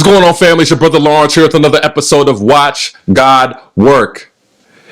going on, family? It's your brother Lawrence here with another episode of Watch God Work.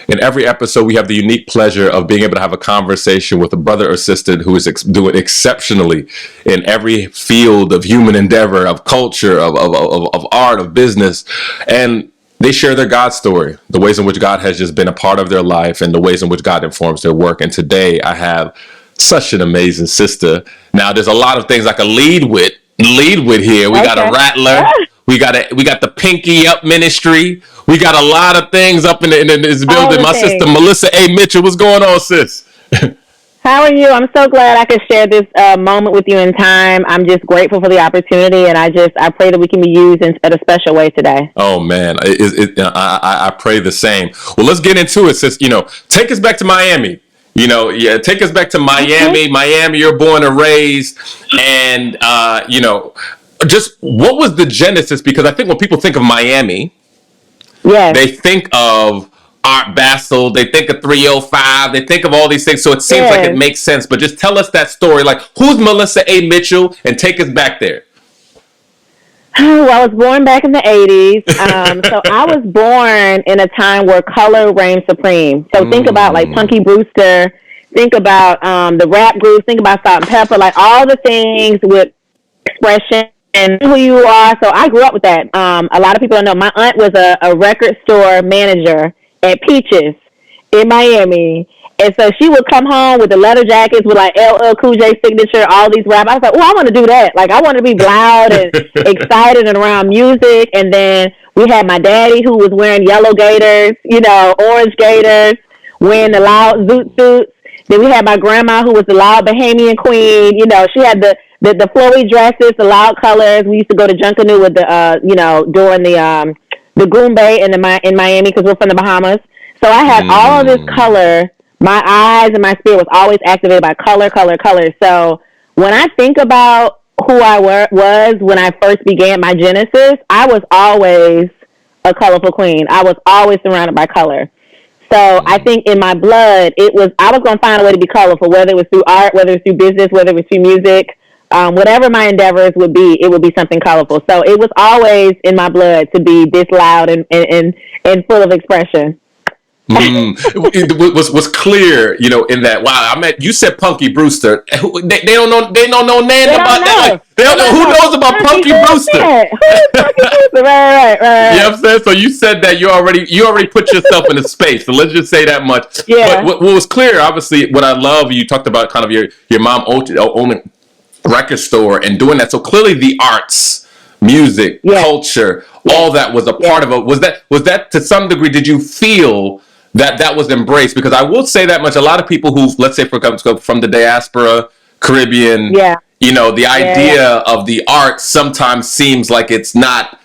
In every episode, we have the unique pleasure of being able to have a conversation with a brother or sister who is doing exceptionally in every field of human endeavor, of culture, of art, of business. And they share their God story, the ways in which God has just been a part of their life and the ways in which God informs their work. And today I have such an amazing sister. Now, there's a lot of things I could lead with here. We got a rattler. We got the Pinky Up Ministry. We got a lot of things up in this building. My sister Melissa A. Mitchell, what's going on, sis? How are you? I'm so glad I could share this moment with you in time. I'm just grateful for the opportunity, and I pray that we can be used in a special way today. Oh man, I pray the same. Well, let's get into it, sis. Take us back to Miami. Take us back to Miami. Miami, you're born and raised, and just what was the genesis? Because I think when people think of Miami, they think of Art Basel, they think of 305, they think of all these things. So it seems like it makes sense. But just tell us that story. Like, who's Melissa A. Mitchell, and take us back there. Well, I was born back in the 80s. So I was born in a time where color reigned supreme. So think about like Punky Brewster, think about the rap groups, think about Salt and Pepper, like all the things with expression and who you are. So I grew up with that. A lot of people don't know. My aunt was a record store manager at Peaches in Miami. And so she would come home with the leather jackets with like LL Cool J signature, all these rap. I was like, oh, I want to do that. Like, I want to be loud and excited and around music. And then we had my daddy who was wearing yellow gaiters, orange gaiters, wearing the loud zoot suits. Then we had my grandma who was the loud Bahamian queen. She had the flowy dresses, the loud colors. We used to go to Junkanoo with during the Goombay in Miami because we're from the Bahamas. So I had all of this color. My eyes and my spirit was always activated by color. So when I think about who I was when I first began my genesis, I was always a colorful queen. I was always surrounded by color. So I think in my blood, I was going to find a way to be colorful, whether it was through art, whether it was through business, whether it was through music, whatever my endeavors would be, it would be something colorful. So it was always in my blood to be this loud and full of expression. It was clear, in that. Wow, you said Punky Brewster. They don't know nothing about that. Like, they don't know who knows about Punky Brewster. Who's Punky Brewster? Right. You know what I'm saying? So you said that you already put yourself in a space. So let's just say that much. Yeah. But what was clear, obviously, what I love, you talked about kind of your mom owning a record store and doing that. So clearly, the arts, music, culture, all that was a part of it. Was that to some degree? Did you feel that was embraced? Because I will say that much. A lot of people who, let's say, from the diaspora, Caribbean, the idea of the arts sometimes seems like it's not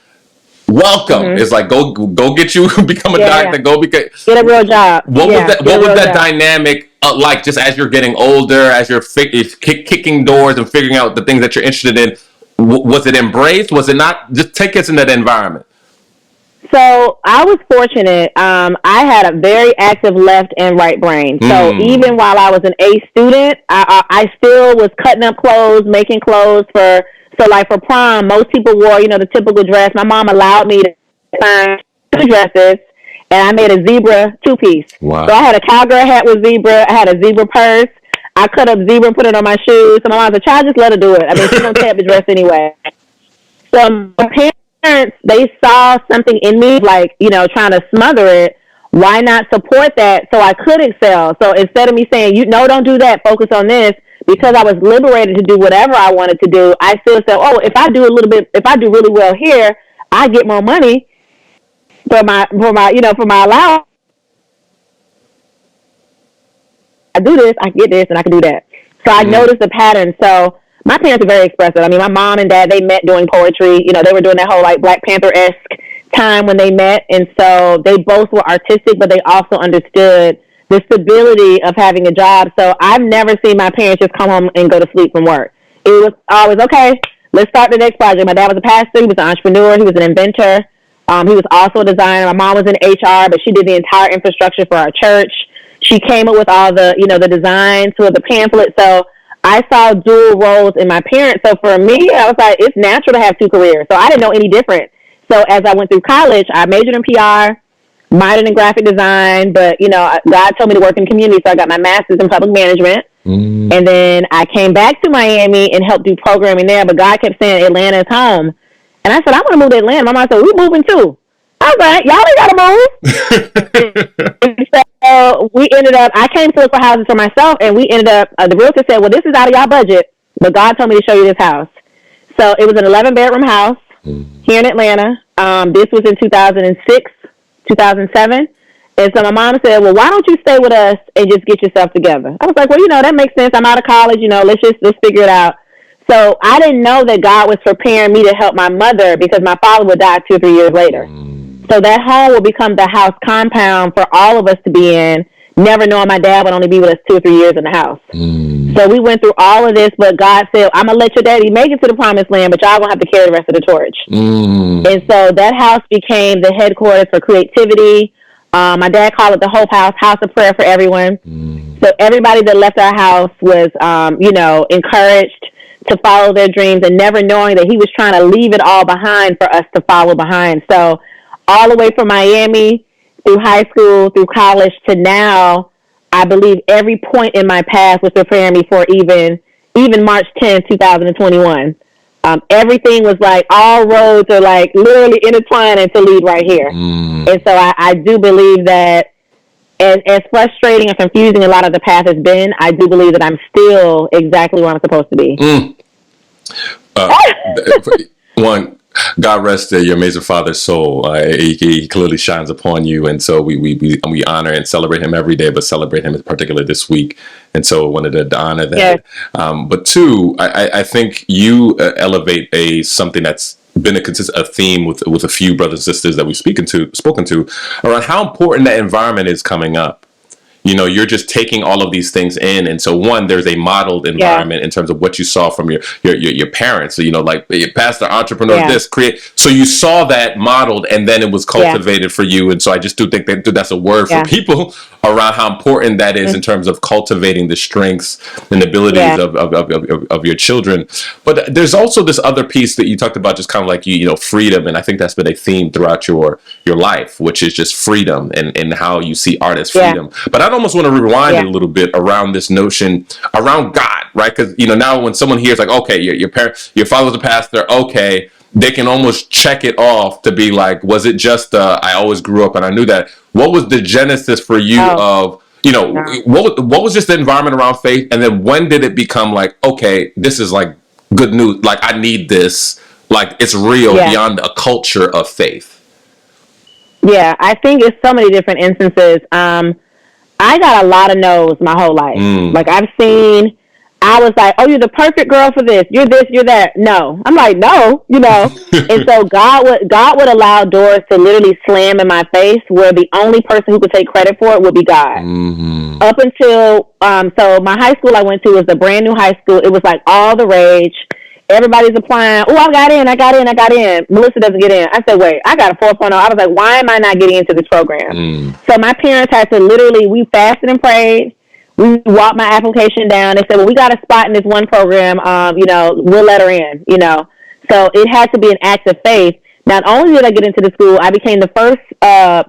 welcome. It's like, go get you, become a doctor, get a real job. What was that dynamic like, just as you're getting older, as you're kicking doors and figuring out the things that you're interested in? Was it embraced? Was it not? Just take us in that environment. So I was fortunate. I had a very active left and right brain. So even while I was an A student, I still was cutting up clothes, making clothes for prom. Most people wore, the typical dress. My mom allowed me to find 2 dresses, and I made a zebra 2-piece. Wow. So I had a cowgirl hat with zebra. I had a zebra purse. I cut up zebra and put it on my shoes. So my mom said, "Child, just let her do it. I mean, she's gonna tear up the dress anyway." So my parents, they saw something in me, like, trying to smother it. Why not support that so I could excel? So instead of me saying, don't do that, focus on this, because I was liberated to do whatever I wanted to do, I still said, if I do really well here, I get more money for my allowance. I do this, I get this, and I can do that. So I noticed the pattern. So my parents are very expressive. I mean, my mom and dad, they met doing poetry. They were doing that whole like Black Panther-esque time when they met. And so they both were artistic, but they also understood the stability of having a job. So I've never seen my parents just come home and go to sleep from work. It was always, okay, let's start the next project. My dad was a pastor. He was an entrepreneur. He was an inventor. He was also a designer. My mom was in HR, but she did the entire infrastructure for our church. She came up with all the, the designs for the pamphlet. So I saw dual roles in my parents. So for me, I was like, it's natural to have 2 careers. So I didn't know any different. So as I went through college, I majored in PR, minored in graphic design, but, God told me to work in the community, so I got my master's in public management. And then I came back to Miami and helped do programming there, but God kept saying Atlanta is home. And I said, I want to move to Atlanta. My mom said, we moving too. I was like, y'all ain't got to move. So we ended up, I came to look for houses for myself, and we ended up, the realtor said, well, this is out of y'all budget, but God told me to show you this house. So it was an 11-bedroom house here in Atlanta. This was in 2006, 2007. And so my mom said, well, why don't you stay with us and just get yourself together? I was like, well, that makes sense. I'm out of college, let's figure it out. So I didn't know that God was preparing me to help my mother, because my father would die 2 or 3 years later. So that home will become the house compound for all of us to be in, never knowing my dad would only be with us 2 or 3 years in the house. So we went through all of this, but God said, I'm going to let your daddy make it to the promised land, but y'all going to have to carry the rest of the torch. And so that house became the headquarters for creativity. My dad called it the Hope House, house of prayer for everyone. So everybody that left our house was, encouraged to follow their dreams, and never knowing that he was trying to leave it all behind for us to follow behind. So all the way from Miami through high school, through college to now, I believe every point in my path was preparing me for even March 10th, 2021. Everything was like, all roads are like literally intertwining to lead right here. And so I do believe that as frustrating and confusing a lot of the path has been, I do believe that I'm still exactly where I'm supposed to be. One, God rest your amazing father's soul. He clearly shines upon you, and so we honor and celebrate him every day, but celebrate him particularly this week. And so I wanted to honor that. Yes. But two, I think you elevate something that's been a theme with a few brothers and sisters that we've spoken to around how important that environment is coming up. You're just taking all of these things in. And so one, there's a modeled environment in terms of what you saw from your parents. So, like pastor, entrepreneur, create. So you saw that modeled, and then it was cultivated for you. And so I just do think that's a word for people around how important that is in terms of cultivating the strengths and abilities of your children. But there's also this other piece that you talked about, just kind of like, freedom. And I think that's been a theme throughout your life, which is just freedom and how you see art as freedom. But I almost want to rewind it a little bit around this notion around God, right? Because, now when someone hears like, okay, your father's a pastor, okay, they can almost check it off to be like, was it just, I always grew up and I knew that. What was the genesis for you of, what was just the environment around faith? And then when did it become like, okay, this is like good news. Like I need this, like it's real beyond a culture of faith. Yeah, I think it's so many different instances. I got a lot of no's my whole life. Like I was like, oh, you're the perfect girl for this. You're this, you're that. No. I'm like, no, And so God would allow doors to literally slam in my face where the only person who could take credit for it would be God. Up until, so my high school I went to was a brand new high school. It was like all the rage. Everybody's applying. Oh, I got in. Melissa doesn't get in. I said, wait, I got a 4.0. I was like, why am I not getting into this program? So my parents had to we fasted and prayed. We walked my application down. They said, well, we got a spot in this one program. We'll let her in, So it had to be an act of faith. Not only did I get into the school, I became the first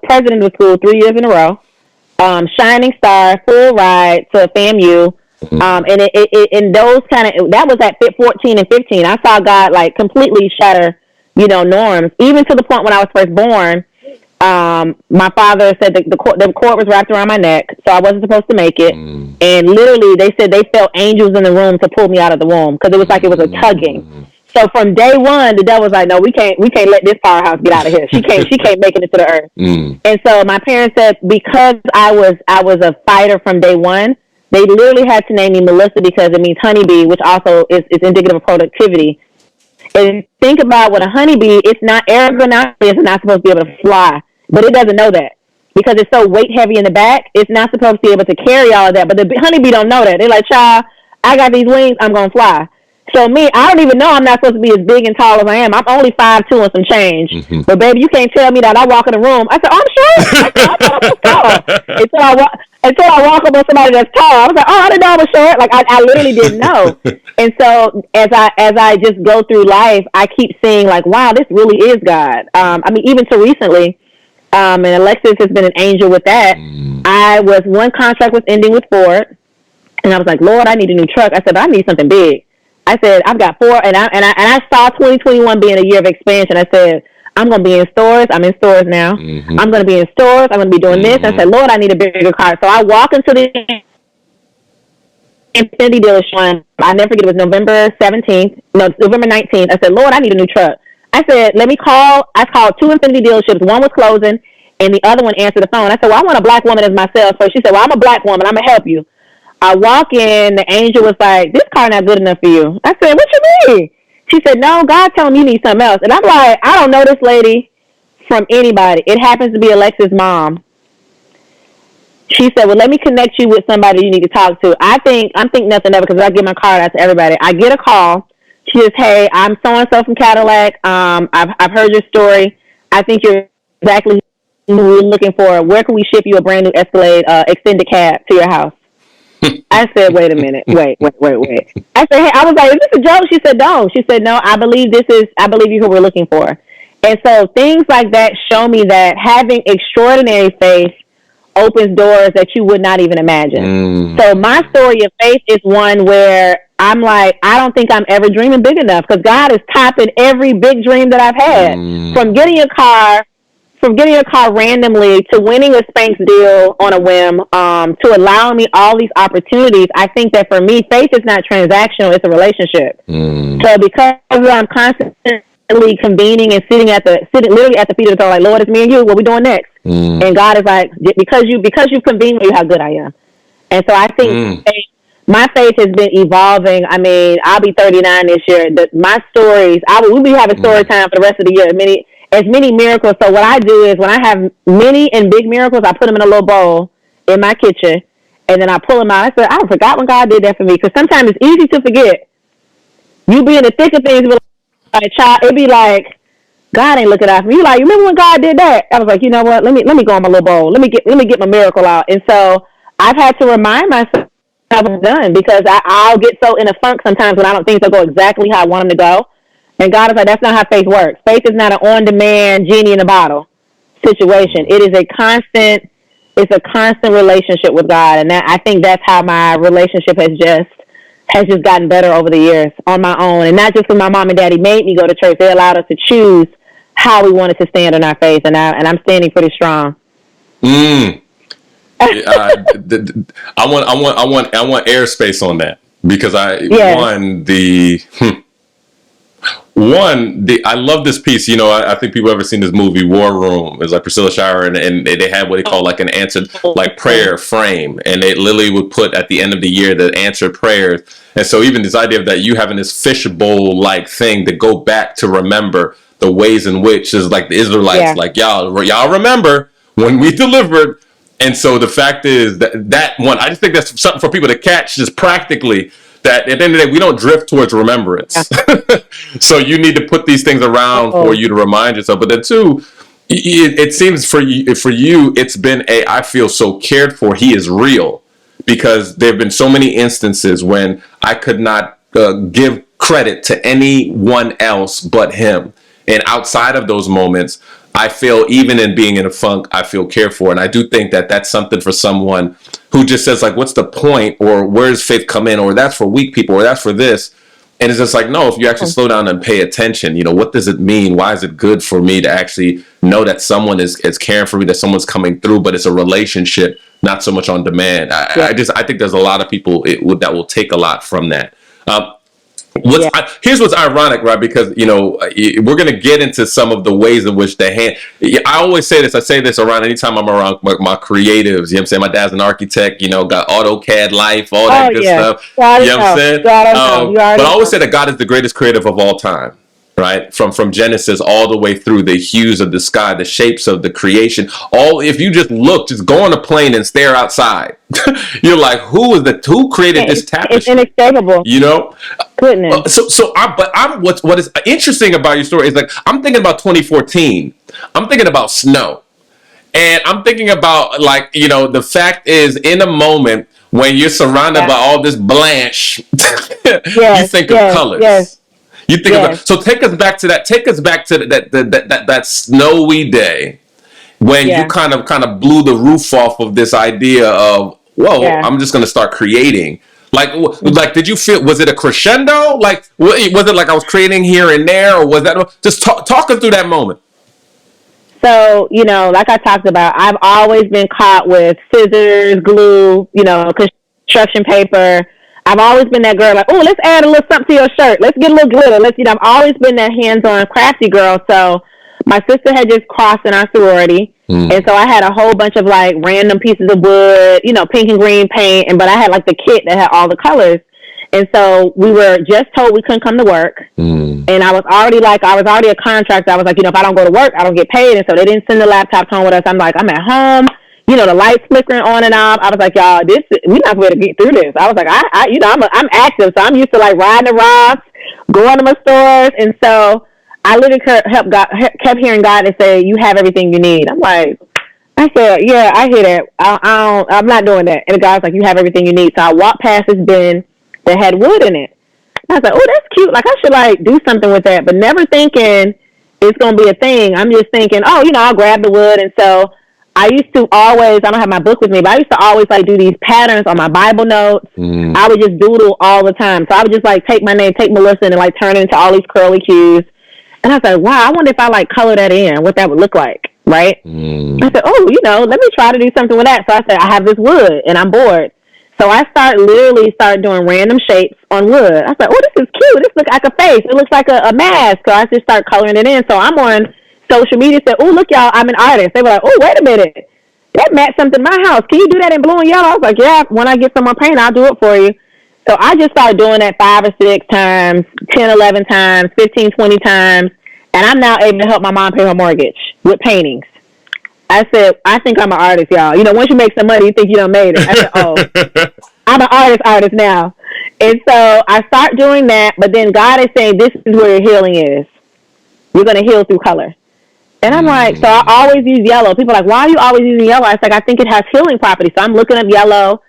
president of the school 3 years in a row. Shining star, full ride to FAMU. And in those that was at 14 and 15. I saw God like completely shatter, norms. Even to the point when I was first born, my father said that the cord was wrapped around my neck, so I wasn't supposed to make it. And literally, they said they felt angels in the room to pull me out of the womb because it was like it was a tugging. So from day one, the devil was like, no, we can't let this powerhouse get out of here. She can't make it into the earth. And so my parents said because I was a fighter from day one. They literally had to name me Melissa because it means honeybee, which also is indicative of productivity. And think about what a honeybee, it's not ergonomic, it's not supposed to be able to fly. But it doesn't know that. Because it's so weight heavy in the back, it's not supposed to be able to carry all of that. But the honeybee don't know that. They're like, child, I got these wings, I'm going to fly. So me, I don't even know I'm not supposed to be as big and tall as I am. I'm only 5'2" and some change. But baby, you can't tell me that I walk in the room. I said, oh, I'm sure. I thought I was tall. until I walk up on somebody that's tall. I was like, oh, I didn't know I was short. Like I literally didn't know. And so as I just go through life, I keep seeing like, wow, this really is God. I mean, even so recently, and Alexis has been an angel with that. One contract was ending with Ford, and I was like, Lord, I need a new truck. I said, but I need something big. I said, I've got 4, and I saw 2021 being a year of expansion. I said, I'm going to be in stores. I'm in stores now. Mm-hmm. I'm going to be in stores. I'm going to be doing this. I said, Lord, I need a bigger car. So I walk into the Infinity dealership. I never forget, it was November 19th. I said, Lord, I need a new truck. I said, let me call. I called 2 Infinity dealerships. One was closing, and the other one answered the phone. I said, well, I want a black woman as my sales person. She said, well, I'm a black woman. I'm going to help you. I walk in, the angel was like, this car not good enough for you. I said, what you mean? She said, no, God told me you need something else. And I'm like, I don't know this lady from anybody. It happens to be Alexis' mom. She said, well, let me connect you with somebody you need to talk to. I'm think nothing of it because I give my card out to everybody. I get a call. She says, hey, I'm so-and-so from Cadillac. I've heard your story. I think you're exactly who we're looking for. Where can we ship you a brand new Escalade extended cab to your house? I said, wait a minute. Wait. I said, hey, I was like, is this a joke? She said, no. She said, no, I believe you who we're looking for. And so things like that show me that having extraordinary faith opens doors that you would not even imagine. So my story of faith is one where I'm like, I don't think I'm ever dreaming big enough because God is topping every big dream that I've had. From getting a car randomly to winning a Spanx deal on a whim, to allowing me all these opportunities. I think that for me, faith is not transactional, it's a relationship. So because I'm constantly convening and sitting literally at the feet of the throne, like, Lord, it's me and you, what we doing next? And God is like, because you convened with me, how good I am. And so I think my faith has been evolving. I mean, I'll be 39 this year. My stories, we'll be having story time for the rest of the year. As many miracles. So what I do is when I have many and big miracles, I put them in a little bowl in my kitchen, and then I pull them out. I said, I forgot when God did that for me. Because sometimes it's easy to forget. You be in the thick of things, like child, it'd be like, God ain't looking out for me. You like, you remember when God did that? I was like, you know what? Let me go in my little bowl. Let me get my miracle out. And so I've had to remind myself I'm done because I'll get so in a funk sometimes when I don't think they'll go exactly how I want them to go. And God is like, that's not how faith works. Faith is not an on-demand genie in a bottle situation. It is a constant relationship with God. And I think that's how my relationship has just gotten better over the years on my own. And not just because my mom and daddy made me go to church. They allowed us to choose how we wanted to stand in our faith. And I'm standing pretty strong. I want airspace on that because I love this piece. You know, I think people ever seen this movie War Room. It's like Priscilla Shirer, and they had what they call like an answered like prayer frame, and they literally would put at the end of the year the answered prayers. And so even this idea of that you having this fishbowl like thing to go back to remember the ways in which is like the Israelites, like y'all remember when we delivered. And so the fact is that one, I just think that's something for people to catch just practically. That at the end of the day, we don't drift towards remembrance. So you need to put these things around for you to remind yourself. But then too, it seems for you, it's been I feel so cared for. He is real because there have been so many instances when I could not give credit to anyone else but him. And outside of those moments, I feel even in being in a funk, I feel cared for. And I do think that that's something for someone who just says like, what's the point? Or where does faith come in? Or that's for weak people, or that's for this. And it's just like, no, if you actually slow down and pay attention, you know, what does it mean? Why is it good for me to actually know that someone is caring for me, that someone's coming through, but it's a relationship, not so much on demand. I think there's a lot of people that will take a lot from that. Here's what's ironic, right? Because, you know, we're going to get into some of the ways in which I always say this. I say this around anytime I'm around my creatives. You know what I'm saying? My dad's an architect, you know, got AutoCAD life, all that good stuff. You know what I'm saying? But I always say that God is the greatest creative of all time. Right? From Genesis all the way through the hues of the sky, the shapes of the creation. If you just look, just go on a plane and stare outside. You're like, who created this tapestry? It's inescapable. You know? Goodness. What is interesting about your story is like, I'm thinking about 2014. I'm thinking about snow. And I'm thinking about, like, you know, the fact is, in a moment when you're surrounded by all this blanche, you Yes, think of yes, yes, colors. You think of it. yes, So take us back to that. Take us back to that snowy day when you yeah, kind of blew the roof off of this idea of, whoa, yeah. I'm just going to start creating. Like, did you feel? Was it a crescendo? Like, was it like I was creating here and there, or was that just talk us through that moment? So, you know, like I talked about, I've always been caught with scissors, glue, you know, construction paper. I've always been that girl like, oh, let's add a little something to your shirt. Let's get a little glitter. Let's, you know, I've always been that hands-on crafty girl. So my sister had just crossed in our sorority. And so I had a whole bunch of like random pieces of wood, you know, pink and green paint. But I had like the kit that had all the colors. And so we were just told we couldn't come to work. And I was already a contractor. I was like, you know, if I don't go to work, I don't get paid. And so they didn't send the laptops home with us. I'm like, I'm at home, you know, the lights flickering on and off. I was like, y'all, we're not going to get through this. I was like, you know, I'm active. So I'm used to like riding the rocks, going to my stores. And so I literally kept hearing God and say, you have everything you need. I'm like, I said, yeah, I hear that. I'm not doing that. And the guy's like, you have everything you need. So I walked past this bin that had wood in it. I was like, oh, that's cute. Like, I should, like, do something with that. But never thinking it's going to be a thing. I'm just thinking, oh, you know, I'll grab the wood. And so I used to always, I don't have my book with me, but I used to always, like, do these patterns on my Bible notes. I would just doodle all the time. So I would just, like, take my name, take Melissa, and, like, turn it into all these curly cues. And I was like, wow, I wonder if I, like, color that in, what that would look like, right? I said, oh, you know, let me try to do something with that. So I said, I have this wood, and I'm bored. So I literally started doing random shapes on wood. I said, oh, this is cute. This looks like a face. It looks like a mask. So I just started coloring it in. So I'm on social media, said, oh, look, y'all, I'm an artist. They were like, oh, wait a minute. That matched something in my house. Can you do that in blue and yellow? I was like, yeah, when I get some more paint, I'll do it for you. So I just started doing that 5 or 6 times, 10, 11 times, 15, 20 times. And I'm now able to help my mom pay her mortgage with paintings. I said, I think I'm an artist, y'all. You know, once you make some money, you think you done made it. I said, oh, I'm an artist now. And so I start doing that, but then God is saying, this is where your healing is. You're going to heal through color. And I'm like, so I always use yellow. People are like, why are you always using yellow? I was like, I think it has healing properties. So I'm looking up yellow,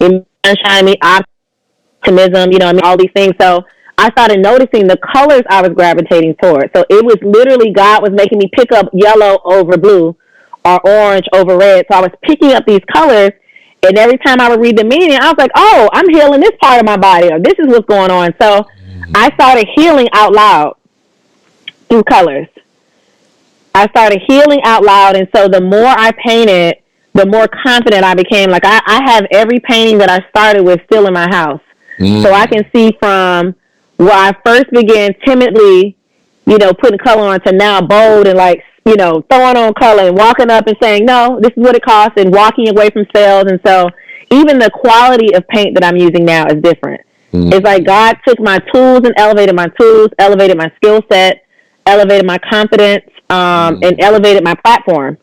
sunshine, optimism, you know, I mean, all these things. So I started noticing the colors I was gravitating towards. So it was literally God was making me pick up yellow over blue or orange over red. So I was picking up these colors, and every time I would read the meaning, I was like, oh, I'm healing this part of my body, or this is what's going on. So I started healing out loud through colors. I started healing out loud, and so the more I painted, the more confident I became. Like, I have every painting that I started with still in my house. So I can see from where I first began timidly, you know, putting color on, to now bold and, like, you know, throwing on color and walking up and saying, no, this is what it costs, and walking away from sales. And so even the quality of paint that I'm using now is different. It's like God took my tools and elevated my tools, elevated my skill set, elevated my confidence, and elevated my platform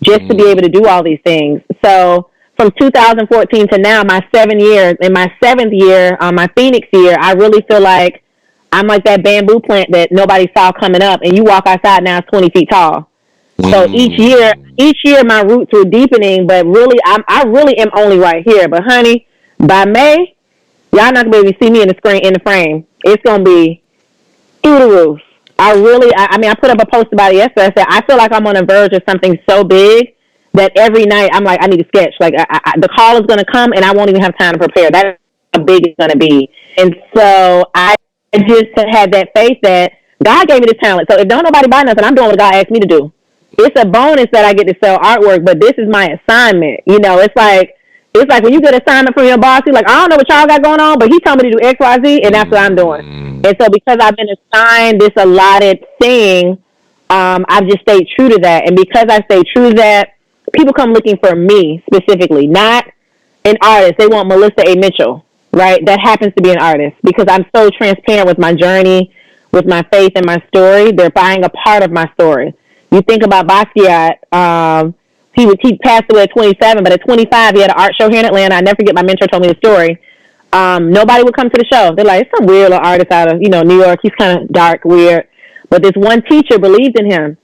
just to be able to do all these things. So from 2014 to now, my 7 years, in my 7th year, my Phoenix year, I really feel like I'm like that bamboo plant that nobody saw coming up, and you walk outside now, it's 20 feet tall. So each year my roots were deepening, but really, I really am only right here. But honey, by May, y'all not gonna be able to see me in the frame. It's gonna be through the roof. I mean, I put up a post about it yesterday. I said, I feel like I'm on the verge of something so big that every night I'm like, I need a sketch. Like, the call is gonna come, and I won't even have time to prepare. That's how big it's gonna be. And so I just had that faith that God gave me the talent. So if don't nobody buy nothing, I'm doing what God asked me to do. It's a bonus that I get to sell artwork, but this is my assignment. You know, it's like when you get an assignment from your boss, you're like, I don't know what y'all got going on, but he told me to do X, Y, Z, and that's what I'm doing. And so because I've been assigned this allotted thing, I've just stayed true to that. And because I stay true to that, people come looking for me specifically, not an artist. They want Melissa A. Mitchell. Right? That happens to be an artist, because I'm so transparent with my journey, with my faith and my story. They're buying a part of my story. You think about Basquiat, he passed away at 27, but at 25, he had an art show here in Atlanta. I never forget, my mentor told me the story. Nobody would come to the show. They're like, it's some weird little artist out of, you know, New York. He's kind of dark, weird. But this one teacher believed in him.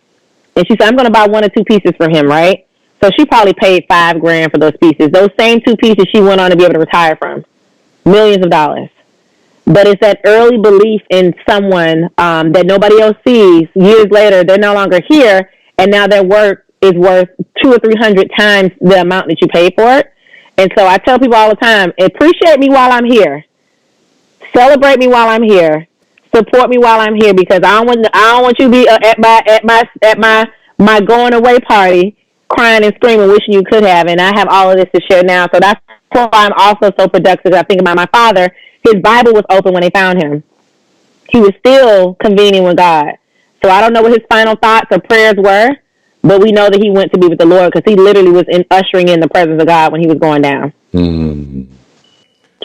And she said, I'm going to buy 1 or 2 pieces for him, right? So she probably paid $5,000 for those pieces. Those same 2 pieces she went on to be able to retire from. Millions of dollars. But it's that early belief in someone that nobody else sees. Years later, they're no longer here, and now their work is worth 200 or 300 times the amount that you paid for it. And so I tell people all the time, appreciate me while I'm here. Celebrate me while I'm here. Support me while I'm here, because I don't want you to be at my going away party crying and screaming, wishing you could have. And I have all of this to share now. So that's why I'm also so productive. I think about my father. His Bible was open when they found him. He was still convening with God. So I don't know what his final thoughts or prayers were, but we know that he went to be with the Lord, because he literally was ushering in the presence of God when he was going down. Mm.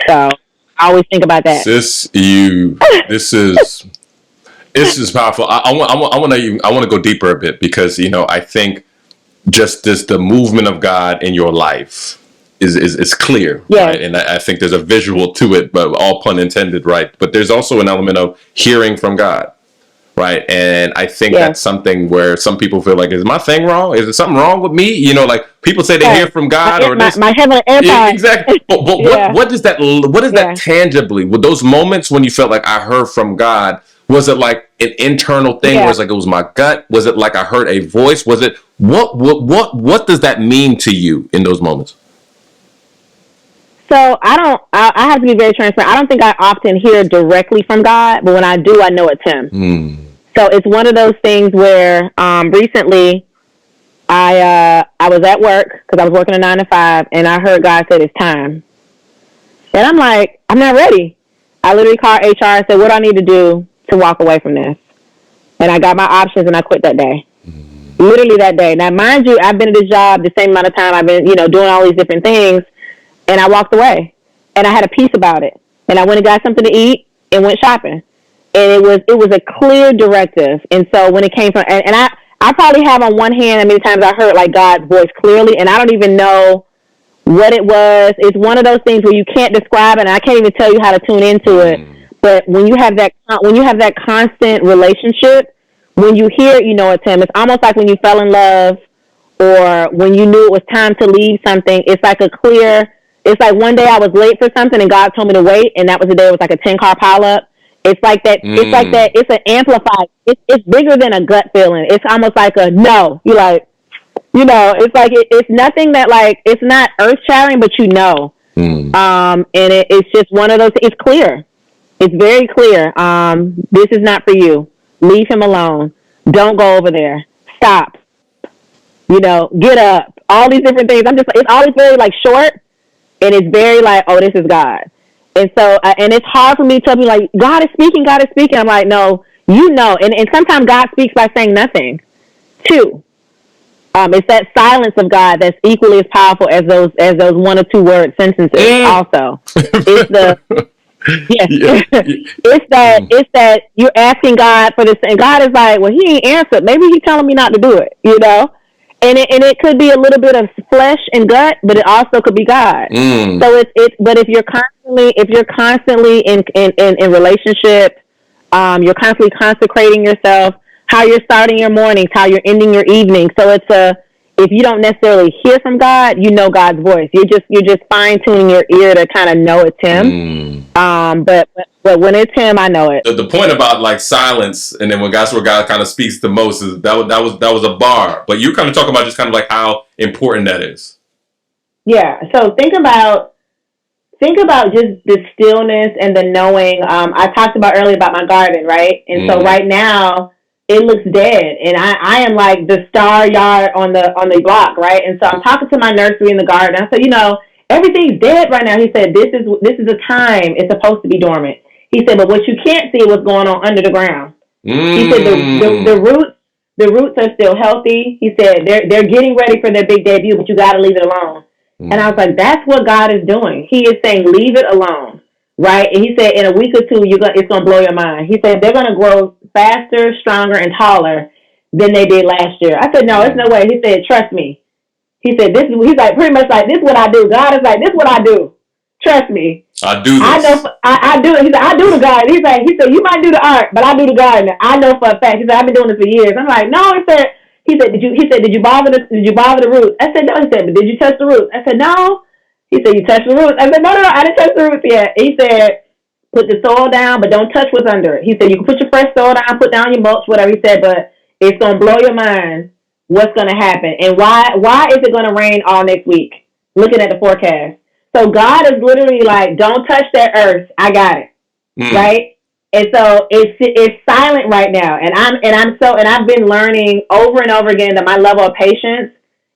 So I always think about that. Sis, this is powerful. I want to go deeper a bit, because I think just the movement of God in your life is clear, yeah. Right? And I think there's a visual to it, but all pun intended, right? But there's also an element of hearing from God, right? And I think that's something where some people feel like, is my thing wrong? Is there something wrong with me? Like people say they hear from God, or this. My heavenly empire. Yeah, exactly. But what does that tangibly? With those moments when you felt like I heard from God, was it like an internal thing? Where it's like it was my gut? Was it like I heard a voice? Was it what does that mean to you in those moments? So I have to be very transparent. I don't think I often hear directly from God, but when I do, I know it's him. So it's one of those things where recently I was at work, because I was working a 9 to 5, and I heard God said it's time. And I'm like, I'm not ready. I literally called HR and said, what do I need to do to walk away from this? And I got my options, and I quit that day. Literally that day. Now, mind you, I've been at this job the same amount of time I've been, doing all these different things. And I walked away, and I had a peace about it. And I went and got something to eat and went shopping. And it was a clear directive. And so when it came from, and I probably have on one hand, how many times I heard like God's voice clearly, and I don't even know what it was. It's one of those things where you can't describe it, and I can't even tell you how to tune into it. But when you have that constant relationship, when you hear it, it's him. It's almost like when you fell in love, or when you knew it was time to leave something. It's like one day I was late for something, and God told me to wait, and that was the day it was like a 10-car pileup. It's like that. It's like that. It's an amplified. It's bigger than a gut feeling. It's almost like a no. You like, it's like it's nothing that like, it's not earth shattering, but and it's just one of those. It's clear. It's very clear. This is not for you. Leave him alone. Don't go over there. Stop. Get up. All these different things. It's always very like short. And it's very like, oh, this is God. And so, and it's hard for me to tell me like, God is speaking. I'm like, no, and sometimes God speaks by saying nothing too. It's that silence of God that's equally as powerful as those 1 or 2 word sentences also. It's it's that you're asking God for this, and God is like, well, he ain't answered. Maybe he's telling me not to do it, And it could be a little bit of flesh and gut, but it also could be God. So but if you're constantly in relationship, you're constantly consecrating yourself, how you're starting your mornings, how you're ending your evening. So if you don't necessarily hear from God, God's voice. You're just fine tuning your ear to kind of know it's him. But when it's him, I know it. The point about like silence, and then when that's where God kind of speaks the most, is that was a bar. But you're kind of talking about just kind of like how important that is. Yeah. So think about just the stillness and the knowing. I talked about earlier about my garden, right? And so right now it looks dead, and I am like the star yard on the block, right? And so I'm talking to my nursery in the garden. I said, everything's dead right now. He said, this is a time it's supposed to be dormant. He said, but what you can't see is what's going on under the ground. He said the roots are still healthy. He said they're getting ready for their big debut, but you got to leave it alone. And I was like, that's what God is doing. He is saying, leave it alone, right? And he said, in a week or two, it's going to blow your mind. He said, they're going to grow faster, stronger, and taller than they did last year. I said, no, there's no way. He said, trust me. He said, he's like, pretty much like, this is what I do. God is like, this is what I do. Trust me. I do this. I do it. He said, I do the garden. He said, you might do the art, but I do the garden. I know for a fact. He said, I've been doing this for years. I'm like, no, he said, He said, did you bother the roots? I said, no. He said, but did you touch the roots? I said, no. He said, you touched the roots. I said, no, I didn't touch the roots yet. He said, put the soil down, but don't touch what's under it. He said, you can put your fresh soil down, put down your mulch, whatever. He said, but it's going to blow your mind what's going to happen. And why is it going to rain all next week? Looking at the forecast. So God is literally like, don't touch that earth. I got it. Right? And so it's silent right now. And I've been learning over and over again that my level of patience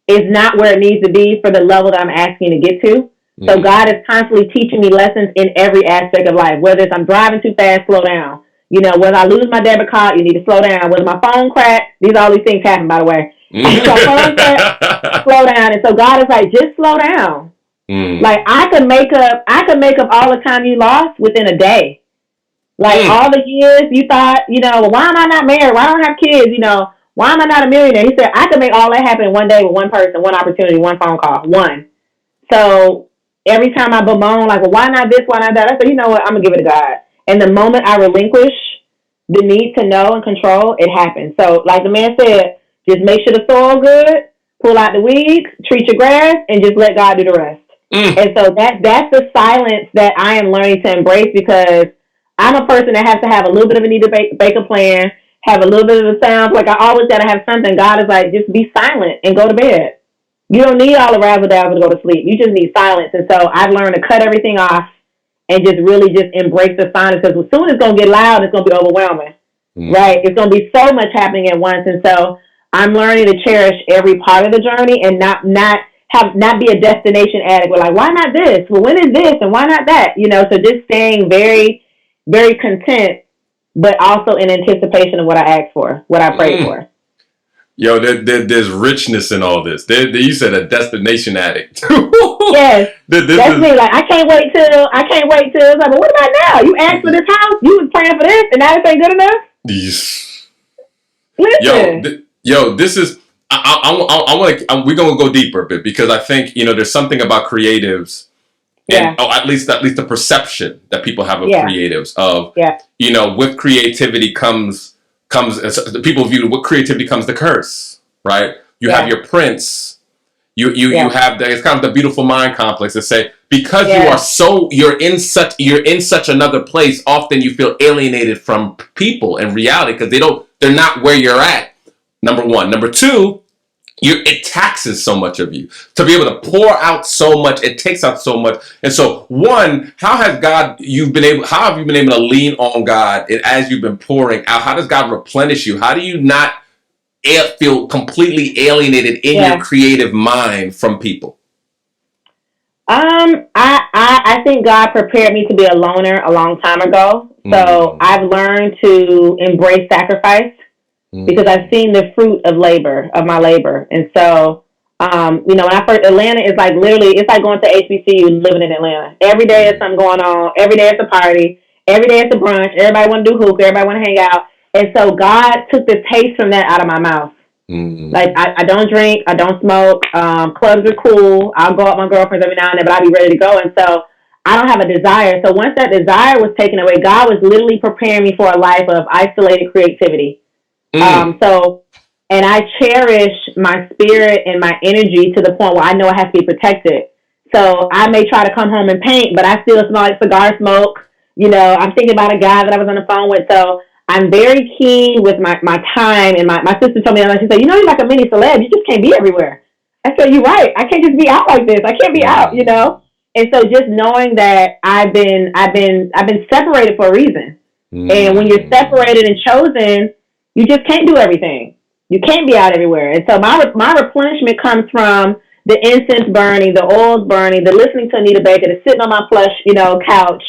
is not where it needs to be for the level that I'm asking to get to. So God is constantly teaching me lessons in every aspect of life. Whether it's I'm driving too fast, slow down. You know, whether I lose my debit card, you need to slow down. Whether my phone cracks, all these things happen, by the way. So phone cracks, slow down. And so God is like, just slow down. Like I could make up all the time you lost within a day. Like all the years you thought, you know, well, why am I not married? Why don't I have kids? You know, why am I not a millionaire? He said, I could make all that happen in one day with one person, one opportunity, one phone call, one. So every time I bemoan, like, well, why not this, why not that? I said, you know what? I'm going to give it to God. And the moment I relinquish the need to know and control, it happens. So like the man said, just make sure the soil good, pull out the weeds, treat your grass, and just let God do the rest. And so that's the silence that I am learning to embrace, because I'm a person that has to have a little bit of a need to bake a plan, have a little bit of the sounds. Like I always got to have something. God is like, just be silent and go to bed. You don't need all the razzle dazzle to go to sleep. You just need silence. And so I've learned to cut everything off and just really just embrace the silence, because as soon as it's going to get loud, it's going to be overwhelming, right? It's going to be so much happening at once. And so I'm learning to cherish every part of the journey and not be a destination addict. We're like, why not this? Well, when is this? And why not that? You know, so just staying very, very content, but also in anticipation of what I asked for, what I prayed for. Yo, there's richness in all this. You said a destination addict. Yes, that's me. Like I can't wait till. It's like, but what about now? You asked for this house. You was praying for this, and now this ain't good enough. Yes. Listen. This is. I want to. We're gonna go deeper a bit, because I think there's something about creatives. And at least the perception that people have of creatives of with creativity comes the people view with creativity comes the curse, right? You have your prince, you have it's kind of the beautiful mind complex that say, because you're in such another place, often you feel alienated from people and reality, because they're not where you're at. Number one. Number two, it taxes so much of you to be able to pour out so much. It takes out so much. And so, one, how have you been able to lean on God as you've been pouring out? How does God replenish you? How do you not feel completely alienated in your creative mind from people? I think God prepared me to be a loner a long time ago. So I've learned to embrace sacrifice, because I've seen the fruit of my labor. And so, when I first, Atlanta is like literally, it's like going to HBCU, living in Atlanta. Every day is something going on. Every day it's a party. Every day it's a brunch. Everybody want to do hookah. Everybody want to hang out. And so God took the taste from that out of my mouth. Like I don't drink. I don't smoke. Clubs are cool. I'll go out with my girlfriends every now and then, but I'll be ready to go. And so I don't have a desire. So once that desire was taken away, God was literally preparing me for a life of isolated creativity. And I cherish my spirit and my energy to the point where I know I have to be protected. So I may try to come home and paint, but I still smell like cigar smoke. I'm thinking about a guy that I was on the phone with. So I'm very keen with my time. And my sister told me, she said, you're like a mini celeb. You just can't be everywhere. I said, you're right. I can't just be out like this. I can't be out, And so just knowing that I've been separated for a reason. And when you're separated and chosen, you just can't do everything. You can't be out everywhere. And so my replenishment comes from the incense burning, the oils burning, the listening to Anita Baker, the sitting on my plush, couch,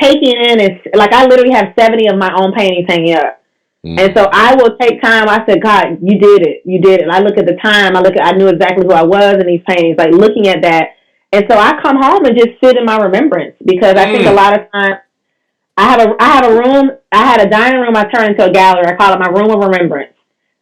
taking in, and like I literally have 70 of my own paintings hanging up. And so I will take time. I said, God, you did it. You did it. And I look at the time. I knew exactly who I was in these paintings, like looking at that. And so I come home and just sit in my remembrance, because I think a lot of times I have a room. I had a dining room I turned into a gallery. I call it my room of remembrance.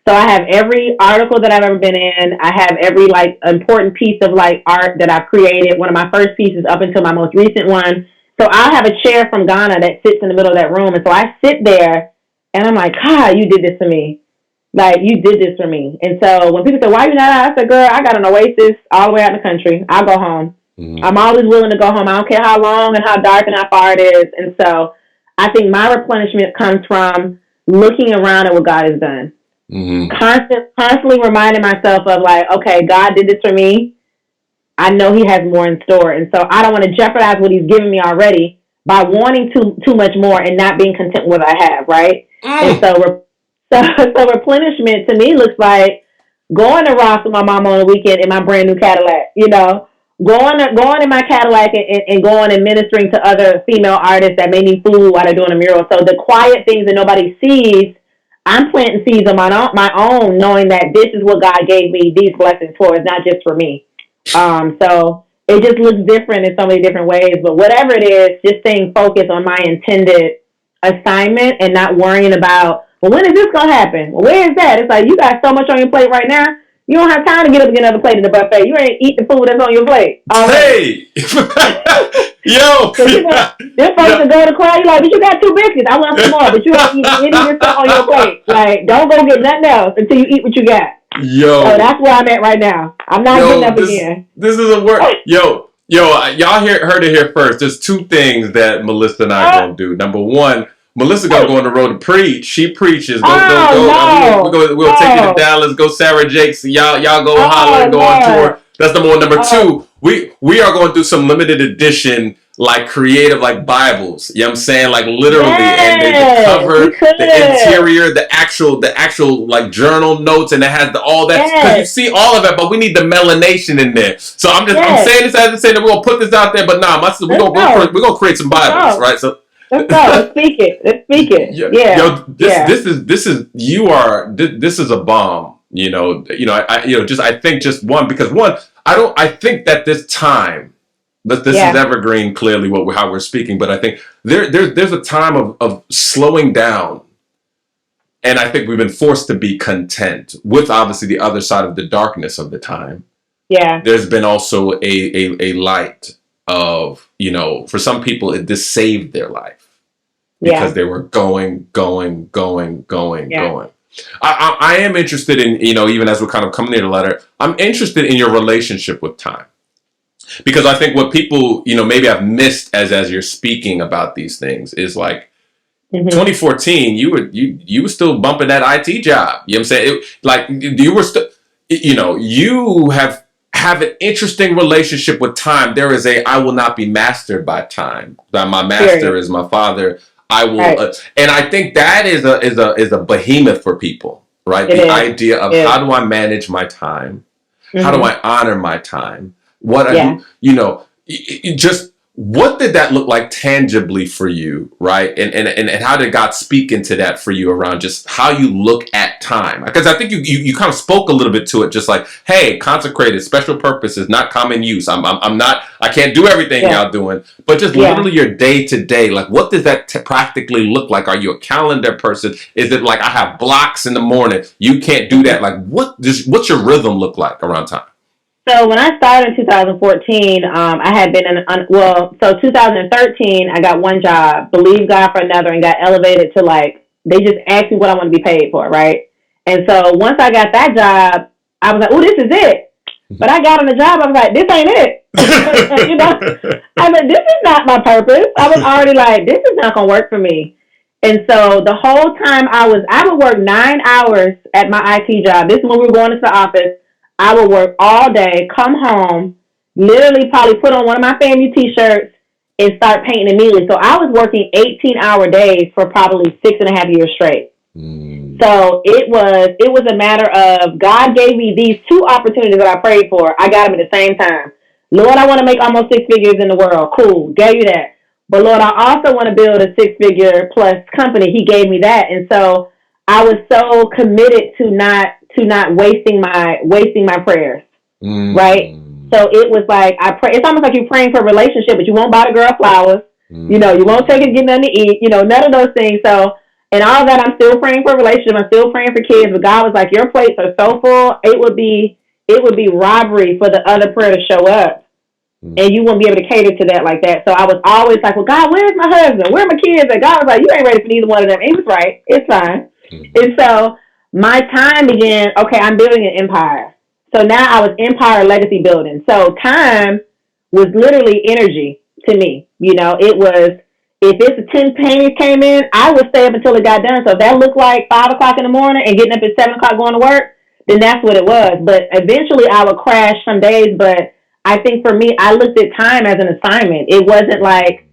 So I have every article that I've ever been in. I have every important piece of art that I've created. One of my first pieces up until my most recent one. So I have a chair from Ghana that sits in the middle of that room. And so I sit there and I'm like, God, you did this to me. Like, you did this for me. And so when people say, why you not out? I said, girl, I got an oasis all the way out in the country. I'll go home. I'm always willing to go home. I don't care how long and how dark and how far it is. And so I think my replenishment comes from looking around at what God has done. Constantly reminding myself of, like, okay, God did this for me. I know he has more in store. And so I don't want to jeopardize what he's given me already by wanting too much more and not being content with what I have, right? And so replenishment to me looks like going to Ross with my mom on the weekend in my brand new Cadillac, you know, going in my Cadillac and going and ministering to other female artists that may need food while they're doing a mural. So the quiet things that nobody sees, I'm planting seeds on my own, knowing that this is what God gave me these blessings for. It's not just for me. So it just looks different in so many different ways. But whatever it is, just staying focused on my intended assignment and not worrying about, well, when is this going to happen? Well, where is that? It's like, you got so much on your plate right now. You don't have time to get up and get another plate in the buffet. You ain't eat the food that's on your plate. Hey! Yo! Them folks that go to choir, you like, but you got 2 biscuits. I want some more, but you ain't eating any of this stuff on your plate. Like, don't go get nothing else until you eat what you got. Yo. So that's where I'm at right now. I'm not getting up again. This is a work. Yo, y'all heard it here first. There's 2 things that Melissa and I are going to do. Number 1, Melissa gonna go on the road to preach. She preaches. We'll take you to Dallas. Go Sarah Jakes. Y'all go holler and go on tour. That's number 1. Number 2, we are going to do some limited edition, like, creative, like, Bibles. You know what I'm saying? Like, literally, and the cover, the interior, the actual like journal notes, and it has all that. Because you see all of it, but we need the melanation in there. So I'm saying this as to say that we're gonna put this out there, but nah, my sister, we're gonna create some Bibles, right? So. Let's go. Let's speak it. This is a bomb. I think just one, because I think that this time, this is evergreen, clearly how we're speaking, but I think there's a time of slowing down. And I think we've been forced to be content with, obviously, the other side of the darkness of the time. Yeah. There's been also a light of, for some people, this saved their life. Because they were going. I am interested in, even as we're kind of coming near the letter, I'm interested in your relationship with time. Because I think what people, maybe I've missed as you're speaking about these things is like, 2014, you were still bumping that IT job. You know what I'm saying? You were still, you have an interesting relationship with time. There is I will not be mastered by time. My master is my father. I will, and I think that is a behemoth for people, right? The idea of how do I manage my time? How do I honor my time? What just what did that look like tangibly for you, right? And how did God speak into that for you around just how you look at time? Because I think you kind of spoke a little bit to it, just like, hey, consecrated, special purposes, not common use. I can't do everything y'all doing, but just literally your day to day. Like, what does that practically look like? Are you a calendar person? Is it like I have blocks in the morning? You can't do that. Like, what's your rhythm look like around time? So when I started in 2014, I had been 2013, I got one job, believed God for another, and got elevated to, like, they just asked me what I want to be paid for, right? And so once I got that job, I was like, oh, this is it. But I got on the job, I was like, this ain't it. I mean, this is not my purpose. I was already like, this is not going to work for me. And so the whole time I would work 9 hours at my IT job. This is when we were going into the office. I would work all day, come home, literally probably put on one of my FAMU t-shirts and start painting immediately. So I was working 18-hour days for probably 6.5 years straight. So it was a matter of God gave me these 2 opportunities that I prayed for. I got them at the same time. Lord, I want to make almost 6 figures in the world. Cool. Gave you that. But Lord, I also want to build a 6-figure plus company. He gave me that. And so I was so committed to not wasting my prayers, right? So it was like it's almost like you're praying for a relationship, but you won't buy the girl flowers, you won't take it, get nothing to eat, none of those things. So, and all that, I'm still praying for a relationship, I'm still praying for kids, but God was like, your plates are so full, it would be robbery for the other prayer to show up, and you won't be able to cater to that like that. So I was always like, well, God, where's my husband? Where are my kids? And God was like, you ain't ready for neither one of them. And he was right. It's fine. And so my time began, okay, I'm building an empire. So now I was empire legacy building. So time was literally energy to me. You know, it was, if it's a 10 paintings came in, I would stay up until it got done. So if that looked like 5 o'clock in the morning and getting up at 7 o'clock going to work, then that's what it was. But eventually I would crash some days. But I think for me, I looked at time as an assignment. It wasn't like,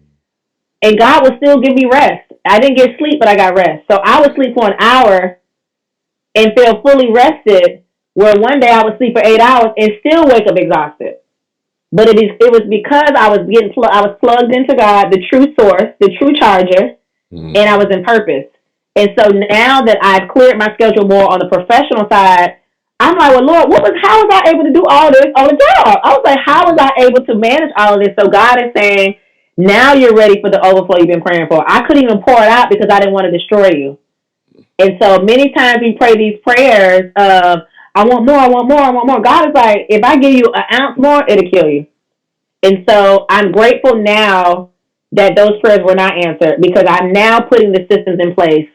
and God would still give me rest. I didn't get sleep, but I got rest. So I would sleep for an hour and feel fully rested, where one day I would sleep for 8 hours and still wake up exhausted. But it was because I was plugged into God, the true source, the true charger, and I was in purpose. And so now that I've cleared my schedule more on the professional side, I'm like, well, Lord, how was I able to do all this on the job? I was like, how was I able to manage all of this? So God is saying, now you're ready for the overflow you've been praying for. I couldn't even pour it out because I didn't want to destroy you. And so many times we pray these prayers of, I want more, I want more, I want more. God is like, if I give you an ounce more, it'll kill you. And so I'm grateful now that those prayers were not answered, because I'm now putting the systems in place.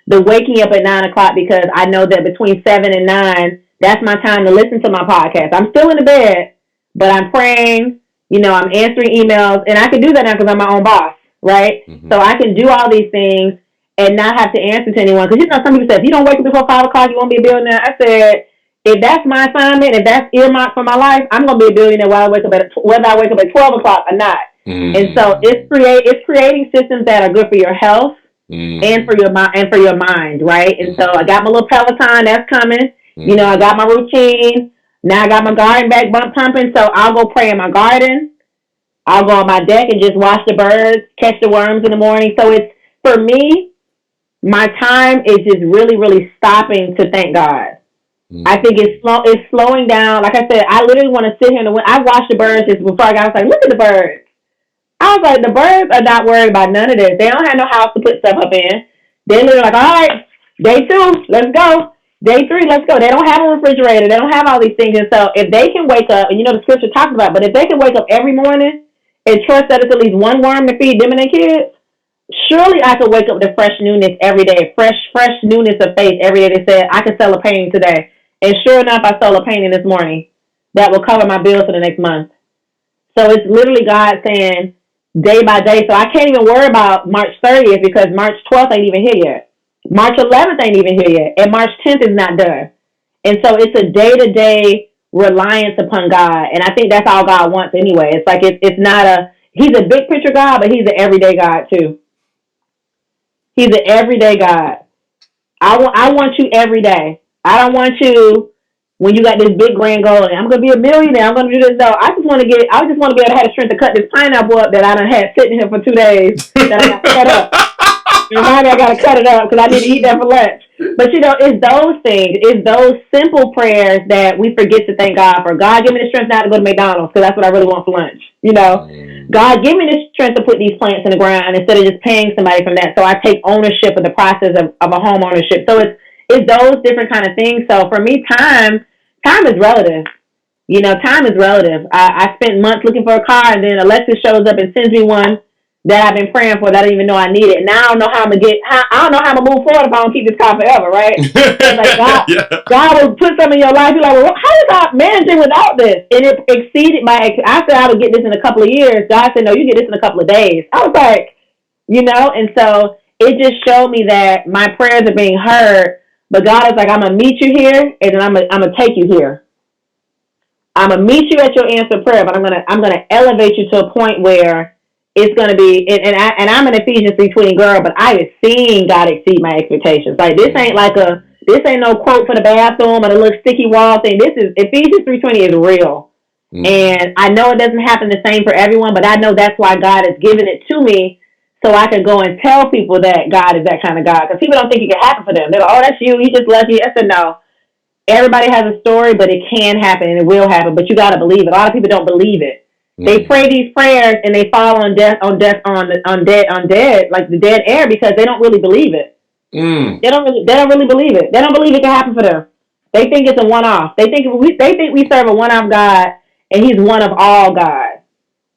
The waking up at 9 o'clock, because I know that between 7 and 9, that's my time to listen to my podcast. I'm still in the bed, but I'm praying, you know, I'm answering emails, and I can do that now because I'm my own boss, right? Mm-hmm. So I can do all these things and not have to answer to anyone. Because, you know, some people say, if you don't wake up before 5 o'clock, you won't be a billionaire. I said, if that's my assignment, if that's earmarked for my life, I'm going to be a billionaire whether I wake up at 12 o'clock or not. Mm-hmm. And so it's creating systems that are good for your health, mm-hmm. and for your mind, right? And so I got my little Peloton that's coming. Mm-hmm. You know, I got my routine. Now I got my garden back pumping. So I'll go pray in my garden. I'll go on my deck and just watch the birds, catch the worms in the morning. So it's, for me, my time is just really, really stopping to thank God. Mm-hmm. I think it's slowing down. Like I said, I literally want to sit here and I watched the birds just before I got. I was like, look at the birds. I was like, the birds are not worried about none of this. They don't have no house to put stuff up in. They're literally like, all right, day 2, let's go. Day 3, let's go. They don't have a refrigerator. They don't have all these things. And so if they can wake up, and you know the scripture talks about, but if they can wake up every morning and trust that it's at least one worm to feed them and their kids, surely I could wake up to fresh newness every day, fresh newness of faith every day. They said, I could sell a painting today. And sure enough, I sold a painting this morning that will cover my bills for the next month. So it's literally God saying, day by day. So I can't even worry about March 30th because March 12th ain't even here yet. March 11th ain't even here yet. And March 10th is not done. And so it's a day-to-day reliance upon God. And I think that's all God wants anyway. It's like it's not he's a big picture God, but he's an everyday God too. He's an everyday God. I want you every day. I don't want you when you got this big grand goal and I'm going to be a millionaire, I'm going to do this. No, I just want to be able to have the strength to cut this pineapple up that I done had sitting here for 2 days that I got to cut up. Remind me, I got to cut it up because I need to eat that for lunch. But, you know, it's those things. It's those simple prayers that we forget to thank God for. God, give me the strength not to go to McDonald's because that's what I really want for lunch. You know, God, give me the strength to put these plants in the ground instead of just paying somebody from that. So I take ownership of the process of a home ownership. So it's those different kind of things. So for me, time is relative. You know, time is relative. I spent months looking for a car, and then Alexis shows up and sends me one that I've been praying for that I didn't even know I needed. Now I don't know how I'm gonna move forward if I don't keep this car forever, right? Like God will put something in your life. You're like, well, how is I managing without this? And it exceeded I said I would get this in a couple of years. God said, no, you get this in a couple of days. I was like, you know, and so it just showed me that my prayers are being heard. But God is like, I'm going to meet you here, and then I'm going to take you here. I'm going to meet you at your answered prayer, but I'm going to elevate you to a point where it's going to be, and I'm an Ephesians 3:20 girl, but I have seen God exceed my expectations. Like, this ain't no quote for the bathroom or the little sticky wall thing. This is, Ephesians 3:20 is real. Mm. And I know it doesn't happen the same for everyone, but I know that's why God has given it to me. So I can go and tell people that God is that kind of God. Because people don't think it can happen for them. They're like, oh, that's you. He just loves you. I said, no. Everybody has a story, but it can happen and it will happen. But you got to believe it. A lot of people don't believe it. Mm-hmm. They pray these prayers and they fall on dead, like the dead air because they don't really believe it. Mm. They don't really believe it. They don't believe it can happen for them. They think it's a one-off. They think we serve a one-off God and he's one of all God.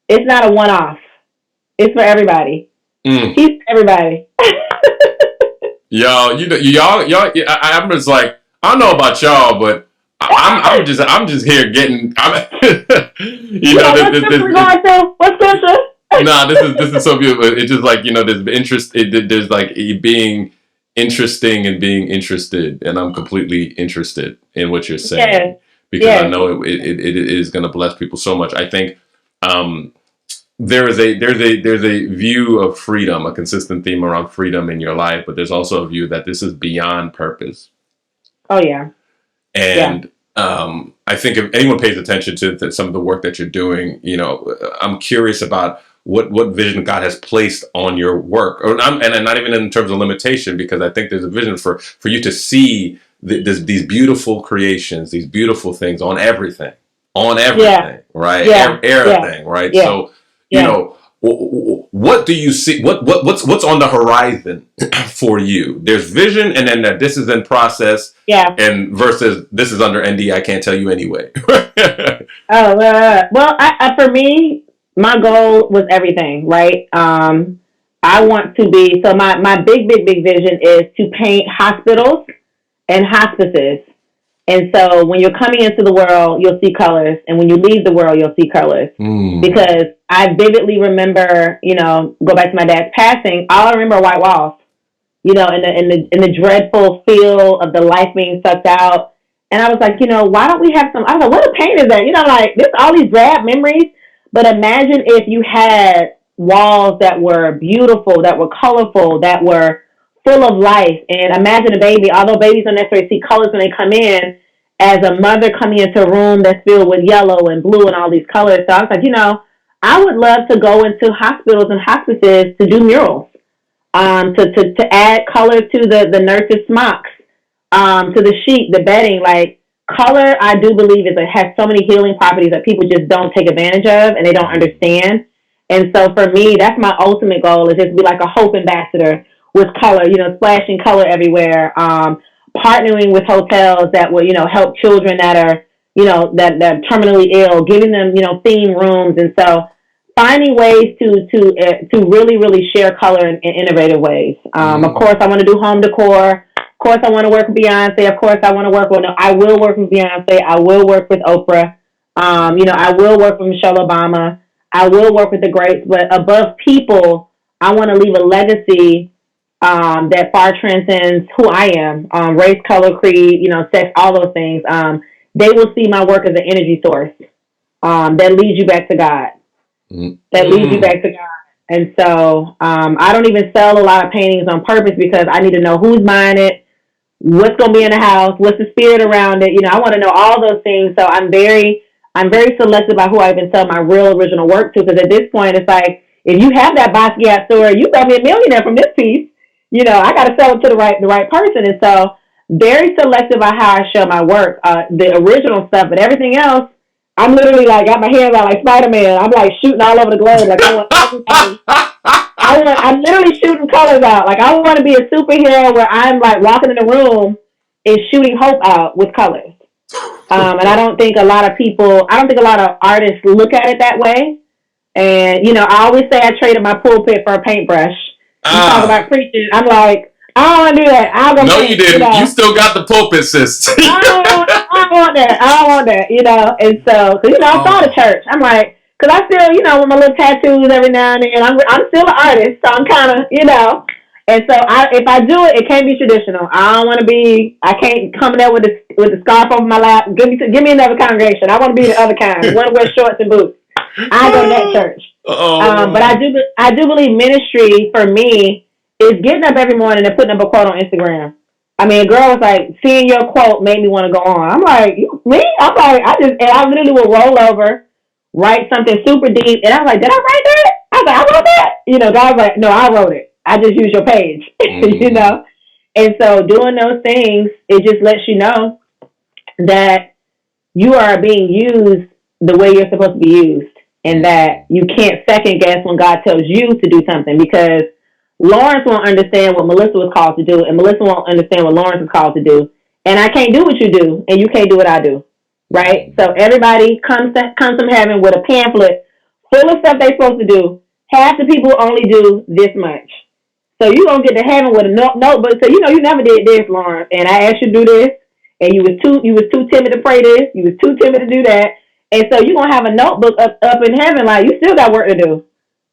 It's not a one-off. It's for everybody. Mm. He's everybody. Y'all, y'all. I'm just like, I don't know about y'all, but I'm just here getting. You know, What scripture we going to? What scripture? nah, this is so beautiful. It's just like, there's interest. There's like being interesting and being interested, and I'm completely interested in what you're saying Yes. because I Yes. know it is going to bless people so much. I think there's a view of freedom, a consistent theme around freedom in your life, but there's also a view that this is beyond purpose. Oh yeah. Yeah. And I think if anyone pays attention to some of the work that you're doing, I'm curious about what vision God has placed on your work, and not even in terms of limitation, because I think there's a vision for you to see these beautiful creations, these beautiful things on Yeah. everything, right? Yeah. Yeah. Everything, right? Yeah. So, Yeah. what do you see? What's on the horizon for you? There's vision, and then that this is in process, Yeah. and versus this is under ND. I can't tell you anyway. Oh, well, for me, my goal was everything, right? I want to be, so my big vision is to paint hospitals and hospices. And so when you're coming into the world, you'll see colors. And when you leave the world, you'll see colors. Because I vividly remember, go back to my dad's passing, all I remember are white walls, in the dreadful feel of the life being sucked out. And I was like, why don't we have some, I was like, what a pain is that? Like, there's all these bad memories. But imagine if you had walls that were beautiful, that were colorful, that were full of life. And imagine a baby, although babies don't necessarily see colors when they come in, as a mother coming into a room that's filled with yellow and blue and all these colors. So I was like, I would love to go into hospitals and hospices to do murals, to add color to the nurses' smocks, to the sheet, the bedding. Like, color, I do believe has so many healing properties that people just don't take advantage of and they don't understand. And so for me, that's my ultimate goal, is just be like a hope ambassador with color, splashing color everywhere, partnering with hotels that will, help children that are, that are terminally ill, giving them, theme rooms. And so finding ways to really share color in innovative ways. Of course, I want to do home decor. Of course, I want to work with Beyonce. Of course, I want to work with, I will work with Beyonce. I will work with Oprah. I will work with Michelle Obama. I will work with the greats, but above people, I want to leave a legacy that far transcends who I am, race, color, creed, sex, all those things. They will see my work as an energy source that leads you back to God. That leads you back to God. And so I don't even sell a lot of paintings on purpose because I need to know who's buying it, what's going to be in the house, what's the spirit around it. I want to know all those things. So I'm very selective about who I even sell my real original work to, because at this point it's like, if you have that Basquiat story, you got me a millionaire from this piece. I got to sell it to the right person. And so very selective about how I show my work, the original stuff, but everything else, I'm literally like, got my hands out like Spider-Man. I'm like shooting all over the globe. Like I want everything. I'm literally shooting colors out. Like I want to be a superhero where I'm like walking in the room and shooting hope out with colors. And I don't think a lot of artists look at it that way. And, I always say I traded my pulpit for a paintbrush. You talk about preaching. I'm like, I don't want to do that. I'll go No, paint, you didn't. You still got the pulpit, sis. I don't want that. And so, because, I saw the church. I'm like, because I still, with my little tattoos every now and then, I'm still an artist. So I'm kind of, And so if I do it, it can't be traditional. I can't come there with the scarf over my lap. Give me another congregation. I want to be the other kind. I want to wear shorts and boots. I go to that church. But I do believe ministry for me is getting up every morning and putting up a quote on Instagram. I mean, a girl was like, seeing your quote made me want to go on. I'm like, me? I'm like, I literally will roll over, write something super deep. And I was like, did I write that? I was like, I wrote that? God was like, no, I wrote it. I just used your page, And so doing those things, it just lets you know that you are being used the way you're supposed to be used, and that you can't second guess when God tells you to do something, because Lawrence won't understand what Melissa was called to do, and Melissa won't understand what Lawrence is called to do. And I can't do what you do, and you can't do what I do, right? So everybody comes from heaven with a pamphlet full of stuff they're supposed to do. Half the people only do this much. So you gonna get to heaven with a notebook. So you know you never did this, Lawrence, and I asked you to do this, and you was too timid to pray this, you was too timid to do that, and so you gonna have a notebook up in heaven like you still got work to do,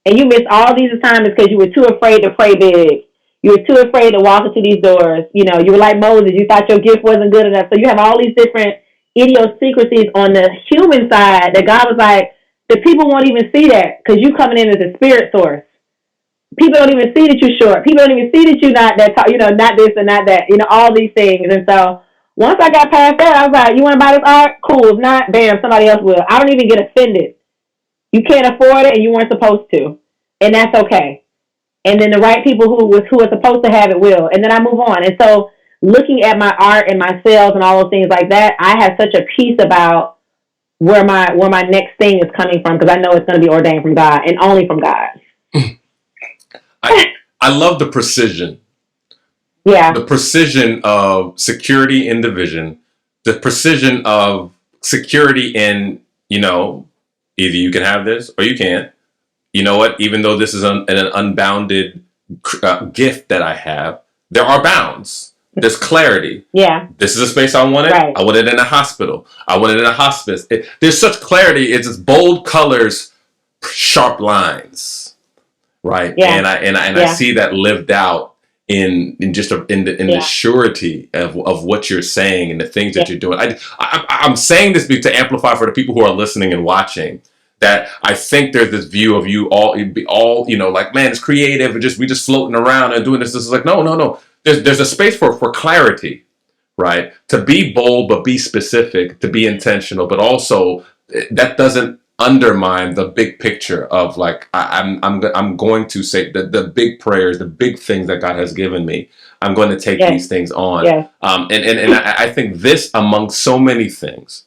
and you missed all these assignments because you were too afraid to pray big. You were too afraid to walk into these doors. You know, you were like Moses. You thought your gift wasn't good enough. So you have all these different idiosyncrasies on the human side that God was like, the people won't even see that because you coming in as a spirit source. People don't even see that you're short. People don't even see that you're not that, not this and not that, all these things. And so once I got past that, I was like, you want to buy this art? Cool. If not, bam, somebody else will. I don't even get offended. You can't afford it and you weren't supposed to. And that's okay. And then the right people who are supposed to have it will. And then I move on. And so looking at my art and my sales and all those things like that, I have such a peace about where my next thing is coming from because I know it's going to be ordained from God and only from God. I love the precision. Yeah. The precision of security in division, the precision of security in, either you can have this or you can't. You know what? Even though this is an unbounded gift that I have, there are bounds. There's clarity. Yeah. This is a space I wanted. Right. I want it in a hospital. I want it in a hospice. There's such clarity. It's just bold colors, sharp lines, right? Yeah. And I see that lived out in the surety of what you're saying and the things that you're doing. I'm saying this to amplify for the people who are listening and watching. That I think there's this view of you all, like, man, it's creative and we just floating around and doing this. This is like, no. There's a space for clarity, right? To be bold, but be specific, to be intentional, but also that doesn't undermine the big picture of like, I'm going to say the big prayers, the big things that God has given me. I'm going to take these things on. Yeah. And I think this among so many things,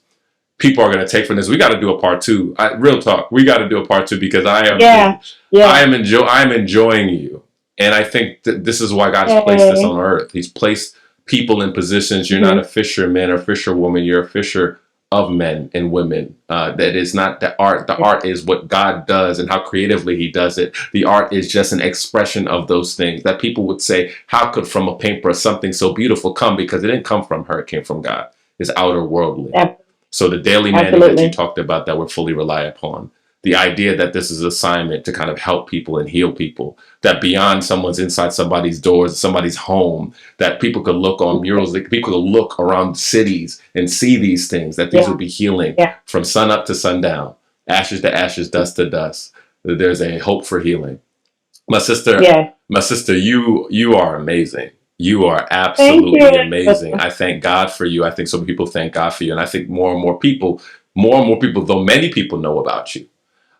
people are going to take from this. We got to do a part 2. Real talk. We got to do a part 2 because I am enjoying you. And I think that this is why God has placed this on earth. He's placed people in positions. You're not a fisherman or fisherwoman. You're a fisher of men and women. That is not the art. The art is what God does and how creatively he does it. The art is just an expression of those things that people would say, how could from a paintbrush something so beautiful come? Because it didn't come from her. It came from God. It's outer worldly. So the daily manning that you talked about that we fully rely upon, the idea that this is an assignment to kind of help people and heal people, that beyond inside somebody's doors, somebody's home, that people could look on murals, that people could look around cities and see these things, that these will be healing from sun up to sundown, ashes to ashes, dust to dust. That there's a hope for healing. My sister, you are amazing. You are absolutely amazing. I thank God for you. I think so many people thank God for you. And I think more and more people, though many people know about you.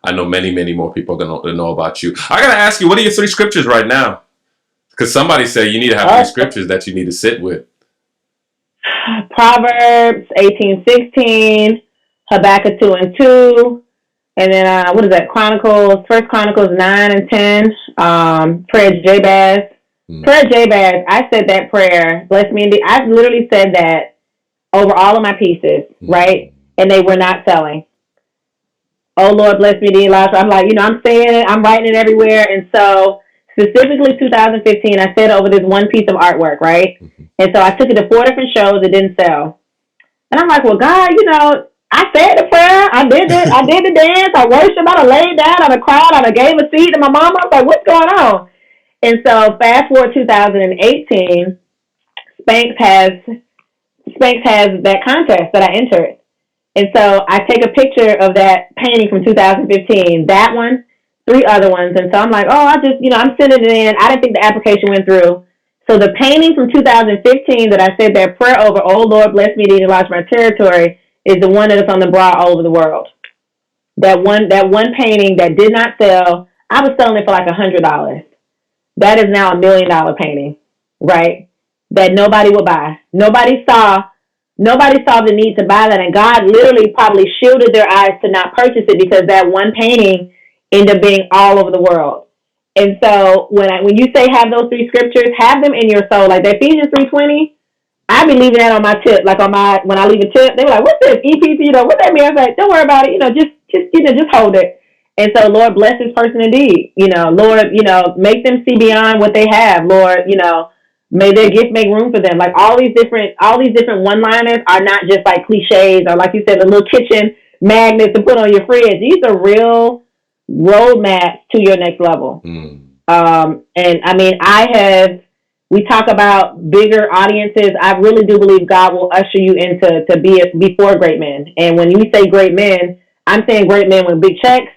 I know many, many more people are going to know about you. I got to ask you, what are your 3 scriptures right now? Because somebody said you need to have 3 scriptures that you need to sit with. Proverbs 18:16, Habakkuk 2:2, and then what is that? First Chronicles 9 and 10. Prayer Jabez. Prayer Jabez, I said that prayer, bless me indeed. I literally said that over all of my pieces, right? And they were not selling. Oh, Lord, bless me indeed. I'm like, I'm saying it, I'm writing it everywhere. And so specifically 2015, I said over this one piece of artwork, right? And so I took it to 4 different shows. It didn't sell. And I'm like, well, God, I said the prayer. I did it. I did the dance. I worshiped. I laid down. I cried. I gave a seat to my mama. I was like, what's going on? And so fast forward 2018, Spanx has that contest that I entered. And so I take a picture of that painting from 2015, that one, 3 other ones. And so I'm like, I'm sending it in. I didn't think the application went through. So the painting from 2015 that I said that prayer over, oh Lord, bless me to enlarge my territory, is the one that is on the bra all over the world. That one painting that did not sell, I was selling it for like $100. That is now $1 million painting, right? That nobody would buy. Nobody saw the need to buy that. And God literally probably shielded their eyes to not purchase it because that one painting ended up being all over the world. And so when you say have those 3 scriptures, have them in your soul. Like the Ephesians 3:20, I be leaving that on my tip. Like when I leave a tip, they were like, what's this? EPP, what that mean? I was like, don't worry about it. Just hold it. And so, Lord, bless this person indeed. Lord, make them see beyond what they have. Lord, may their gift make room for them. Like all these different one-liners are not just like cliches or, like you said, the little kitchen magnets to put on your fridge. These are real roadmaps to your next level. And I mean, we talk about bigger audiences. I really do believe God will usher you into before great men. And when you say great men, I'm saying great men with big checks.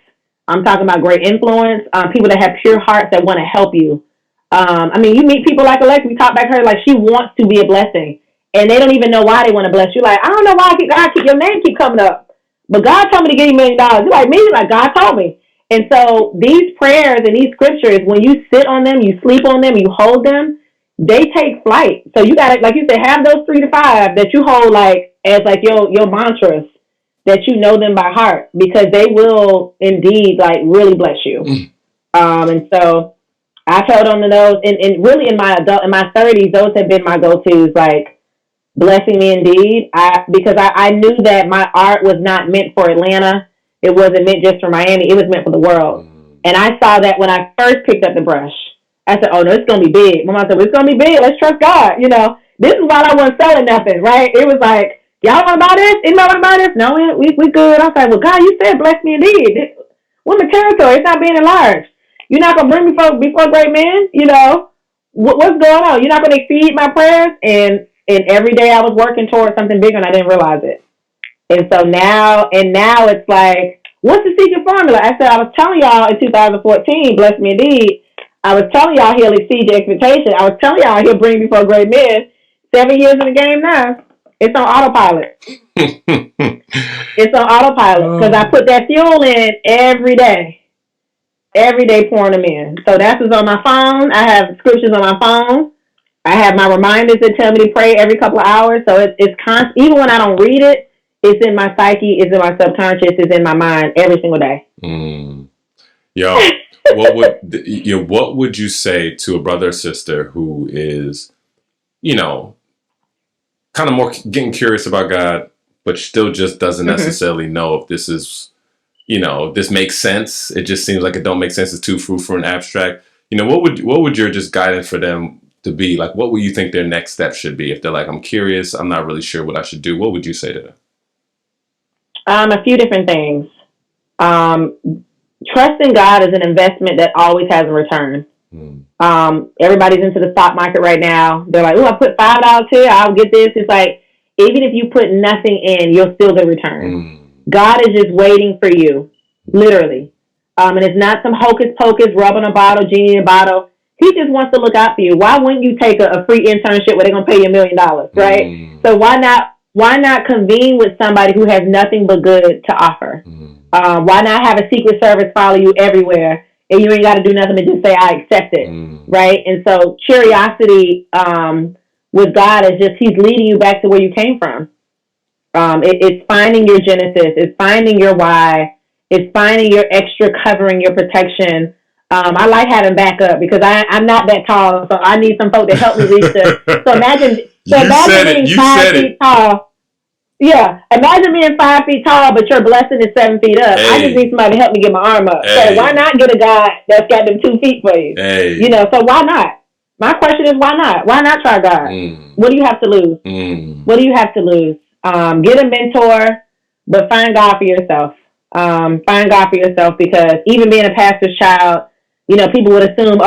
I'm talking about great influence, people that have pure hearts that want to help you. I mean, you meet people like Alexa. We talk back to her like she wants to be a blessing, and they don't even know why they want to bless you. Like, I don't know why your name keep coming up, but God told me to give you $1 million. You're like me, like God told me. And so these prayers and these scriptures, when you sit on them, you sleep on them, you hold them, they take flight. So you got to, like you said, have those 3 to 5 that you hold like as like your mantras, that you know them by heart, because they will indeed like really bless you. And so I've held on to those, and really in my 30s, those have been my go-tos, like blessing me indeed. Because I knew that my art was not meant for Atlanta. It wasn't meant just for Miami. It was meant for the world. And I saw that when I first picked up the brush. I said, oh no, it's gonna be big. My mom said, well, it's gonna be big. Let's trust God. This is why I wasn't selling nothing, right? It was like, y'all want to buy this? Anybody want to buy this? No, we good. I was like, well, God, you said bless me indeed. We're my territory. It's not being enlarged. You're not going to bring me before great men? What's going on? You're not going to exceed my prayers? And every day I was working towards something bigger and I didn't realize it. And so now it's like, what's the secret formula? I said, I was telling y'all in 2014, bless me indeed. I was telling y'all he'll exceed your expectation. I was telling y'all he'll bring me before great men. 7 years in the game now. It's on autopilot. It's on autopilot because I put that fuel in every day pouring them in. So that's what's on my phone. I have scriptures on my phone. I have my reminders that tell me to pray every couple of hours. So it's constant. Even when I don't read it, it's in my psyche, it's in my subconscious, it's in my mind every single day. Yo, what would you say to a brother or sister who is, kind of more getting curious about God, but still just doesn't necessarily know if this is, this makes sense. It just seems like it don't make sense. It's too fruitful and abstract. What would your just guidance for them to be? Like, what would you think their next step should be? If they're like, I'm curious, I'm not really sure what I should do. What would you say to them? A few different things. Trusting God is an investment that always has a return. Everybody's into the stock market right now. They're like, oh, I put $5 here, I'll get this. It's like, even if you put nothing in, you'll still get return. God is just waiting for you, literally. And it's not some hocus pocus, rub on a bottle, genie in a bottle. He just wants to look out for you. Why wouldn't you take a free internship where they're going to pay you $1 million, right? So why not convene with somebody who has nothing but good to offer? Why not have a secret service follow you everywhere? And you ain't got to do nothing to just say, I accept it, right? And so curiosity with God is just, he's leading you back to where you came from. It's finding your genesis. It's finding your why. It's finding your extra covering, your protection. I like having backup because I'm not that tall, so I need some folk to help me reach the. So imagine being 5 feet tall. Yeah, imagine being 5 feet tall, but your blessing is 7 feet up. I just need somebody to help me get my arm up. So why not get a guy that's got them 2 feet for you? So why not? My question is, why not? Why not try God? What do you have to lose? What do you have to lose? Get a mentor, but find God for yourself. Find God for yourself, because even being a pastor's child, people would assume,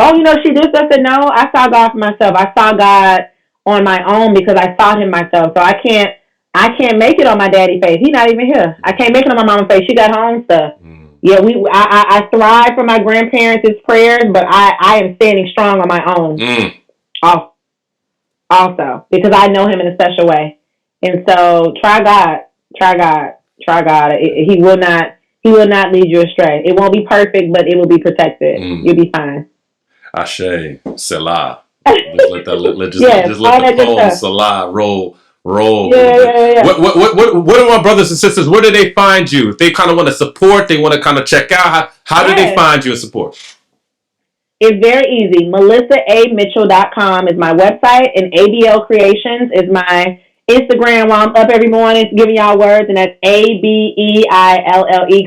she did stuff. I said, no, I saw God for myself. I saw God on my own because I saw him myself. So I can't make it on my daddy's face. He's not even here. I can't make it on my mama's face. She got her own stuff. Yeah, I thrive from my grandparents' prayers, but I am standing strong on my own. Also, because I know him in a special way. And so try God. He will not lead you astray. It won't be perfect, but it will be protected. You'll be fine. Ashe, Selah. Just let the poem Selah roll. Yeah. What are my brothers and sisters? Where do they find you? If they kind of want to support, they want to kind of check out, how do they find you and support? It's very easy. MelissaAMitchell.com is my website, and Abeille Creations is my Instagram while I'm up every morning giving y'all words, and that's Abeille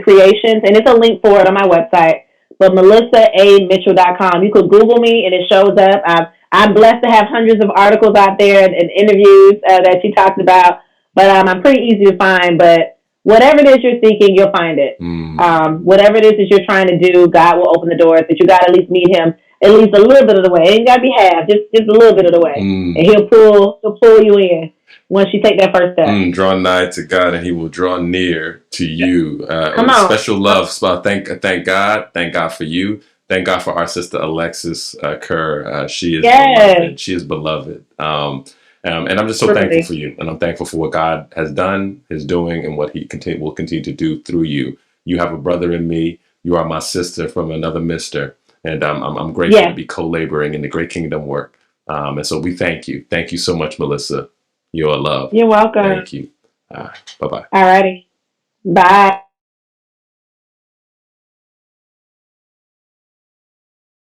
Creations, and it's a link for it on my website. But MelissaAMitchell.com. You could Google me and it shows up. I'm blessed to have hundreds of articles out there and interviews that she talked about. But I'm pretty easy to find. But whatever it is you're seeking, you'll find it. Whatever it is that you're trying to do, God will open the doors. But you got to at least meet Him at least a little bit of the way. It ain't got to be half, just a little bit of the way, and He'll pull you in once you take that first step. Draw nigh to God, and He will draw near to you. Come on. Special love. Thank God. Thank God for you. Thank God for our sister Alexis Kerr. She is beloved. She is beloved. And I'm just so thankful for you. And I'm thankful for what God has done, is doing, and what He will continue to do through you. You have a brother in me. You are my sister from another mister. And I'm grateful to be co-laboring in the great kingdom work. And so we thank you. Thank you so much, Melissa. You're loved. You're welcome. Thank you. Bye-bye. All righty. Bye.